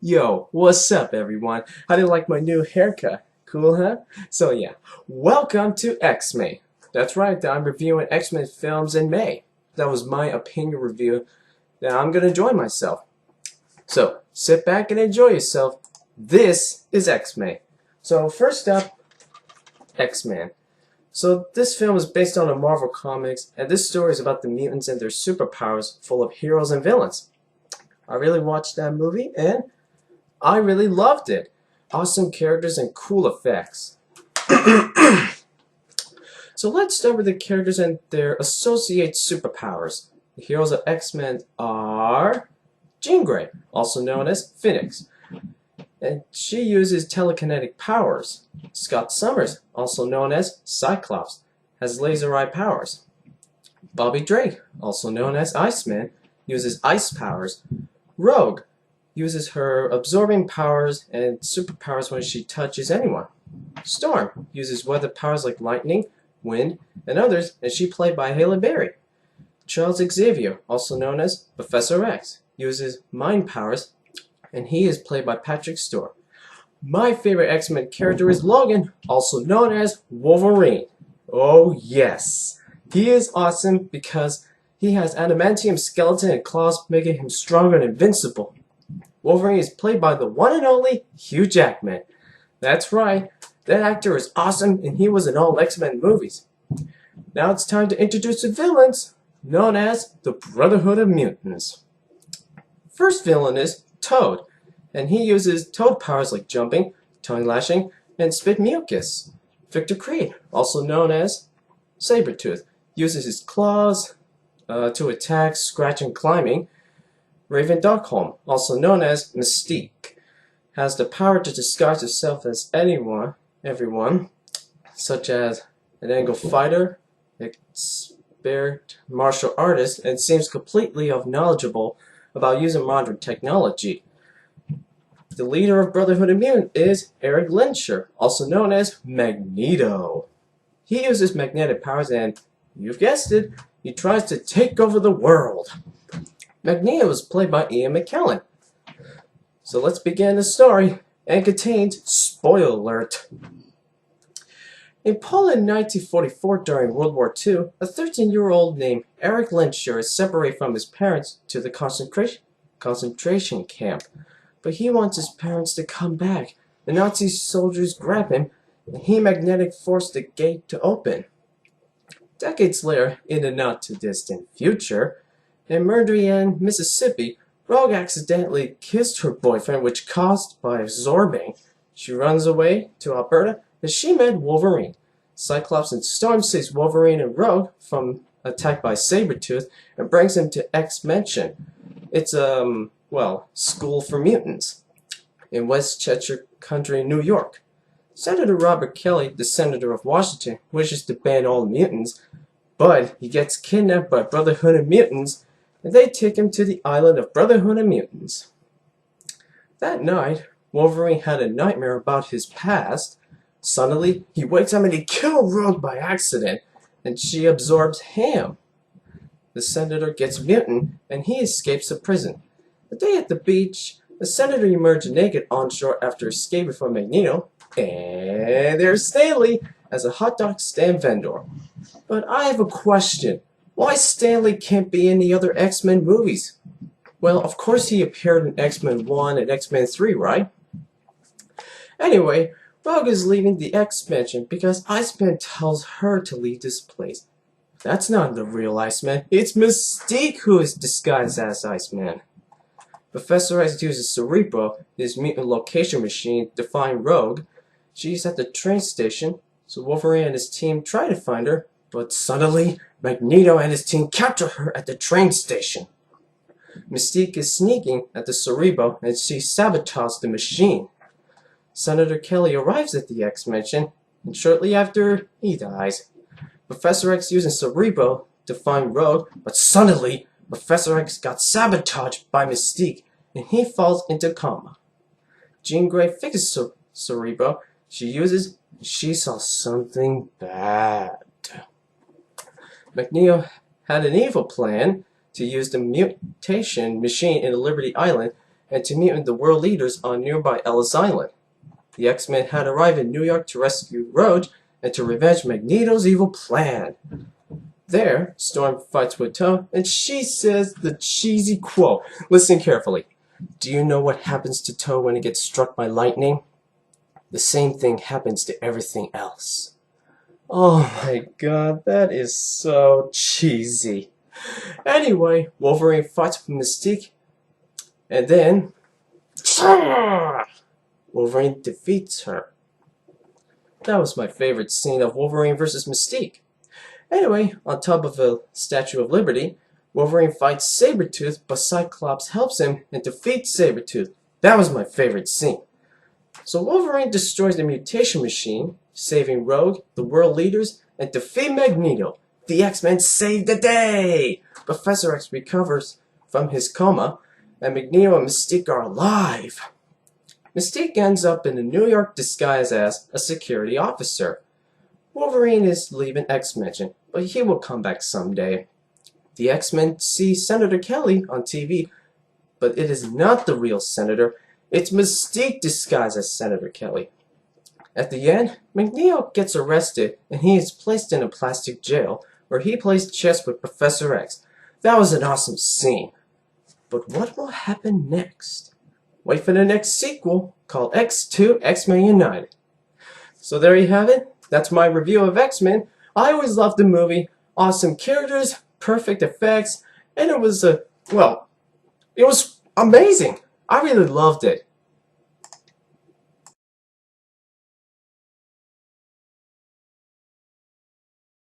Yo, what's up everyone? How do you like my new haircut? Cool, huh? So yeah, welcome to X-Men. That's right, I'm reviewing X-Men films in May. That was my opinion review. Now I'm gonna enjoy myself. So, sit back and enjoy yourself. This is X-Men. So first up, X-Men. So this film is based on a Marvel Comics, and this story is about the mutants and their superpowers full of heroes and villains. I really watched that movie, and I really loved it. Awesome characters and cool effects. So let's start with the characters and their associate superpowers. The heroes of X-Men are Jean Grey, also known as Phoenix, and she uses telekinetic powers. Scott Summers, also known as Cyclops, has laser eye powers. Bobby Drake, also known as Iceman, uses ice powers. Rogue uses her absorbing powers and superpowers when she touches anyone. Storm uses weather powers like lightning, wind, and others, and she played by Halle Berry. Charles Xavier, also known as Professor X, uses mind powers, and he is played by Patrick Stewart. My favorite X-Men character is Logan, also known as Wolverine. Oh yes, he is awesome because he has adamantium skeleton and claws, making him stronger and invincible. Wolverine is played by the one and only Hugh Jackman. That's right, that actor is awesome and he was in all X-Men movies. Now it's time to introduce the villains, known as the Brotherhood of Mutants. First villain is Toad, and he uses toad powers like jumping, tongue lashing, and spit mucus. Victor Creed, also known as Sabretooth, uses his claws to attack, scratch, and climbing. Raven Darkholm, also known as Mystique, has the power to disguise herself as everyone, such as an angle fighter, expert martial artist, and seems completely knowledgeable about using modern technology. The leader of Brotherhood of Mutants is Eric Lehnsherr, also known as Magneto. He uses magnetic powers and, you've guessed it, he tries to take over the world. Magneto was played by Ian McKellen. So let's begin the story, and contains spoiler alert. In Poland in 1944 during World War II, a 13-year-old named Eric Lehnsherr is separated from his parents to the concentration camp. But he wants his parents to come back. The Nazi soldiers grab him, and he magnetic forced the gate to open. Decades later, in the not-too-distant future, in Meridian, Mississippi, Rogue accidentally kissed her boyfriend, which caused by absorbing. She runs away to Alberta, and she met Wolverine. Cyclops and Storm saves Wolverine and Rogue from attack by Sabretooth and brings him to X-Mansion. It's school for mutants in Westchester County, New York. Senator Robert Kelly, the senator of Washington, wishes to ban all mutants, but he gets kidnapped by Brotherhood of Mutants, and they take him to the island of Brotherhood of Mutants. That night, Wolverine had a nightmare about his past. Suddenly, he wakes up and he kills Rogue by accident, and she absorbs him. The senator gets mutant, and he escapes the prison. The day at the beach, the senator emerged naked onshore after escaping from Magneto, and there's Stanley as a hot dog stand vendor. But I have a question. Why Stanley can't be in the other X-Men movies? Well, of course he appeared in X-Men 1 and X-Men 3, right? Anyway, Rogue is leaving the X-Mansion because Iceman tells her to leave this place. That's not the real Iceman. It's Mystique who is disguised as Iceman. Professor X uses Cerebro, his mutant location machine, to find Rogue. She's at the train station, so Wolverine and his team try to find her, but suddenly, Magneto and his team capture her at the train station. Mystique is sneaking at the Cerebro, and she sabotages the machine. Senator Kelly arrives at the X-Mansion, and shortly after, he dies. Professor X uses Cerebro to find Rogue, but suddenly, Professor X got sabotaged by Mystique, and he falls into coma. Jean Grey fixes Cerebro. She saw something bad. Magneto had an evil plan to use the mutation machine in Liberty Island and to meet with the world leaders on nearby Ellis Island. The X-Men had arrived in New York to rescue Rogue and to revenge Magneto's evil plan. There, Storm fights with Toad, and she says the cheesy quote. Listen carefully. Do you know what happens to Toad when he gets struck by lightning? The same thing happens to everything else. Oh my god, that is so cheesy. Anyway, Wolverine fights with Mystique, and then Wolverine defeats her. That was my favorite scene of Wolverine vs. Mystique. Anyway, on top of a Statue of Liberty, Wolverine fights Sabretooth, but Cyclops helps him and defeats Sabretooth. That was my favorite scene. So Wolverine destroys the mutation machine, saving Rogue, the world leaders, and defeat Magneto. The X-Men save the day! Professor X recovers from his coma, and Magneto and Mystique are alive. Mystique ends up in a New York disguise as a security officer. Wolverine is leaving X-Mansion, but he will come back someday. The X-Men see Senator Kelly on TV, but it is not the real Senator. It's Mystique disguised as Senator Kelly. At the end, Magneto gets arrested and he is placed in a plastic jail where he plays chess with Professor X. That was an awesome scene. But what will happen next? Wait for the next sequel called X2 X-Men United. So there you have it. That's my review of X-Men. I always loved the movie. Awesome characters, perfect effects, and it was it was amazing. I really loved it.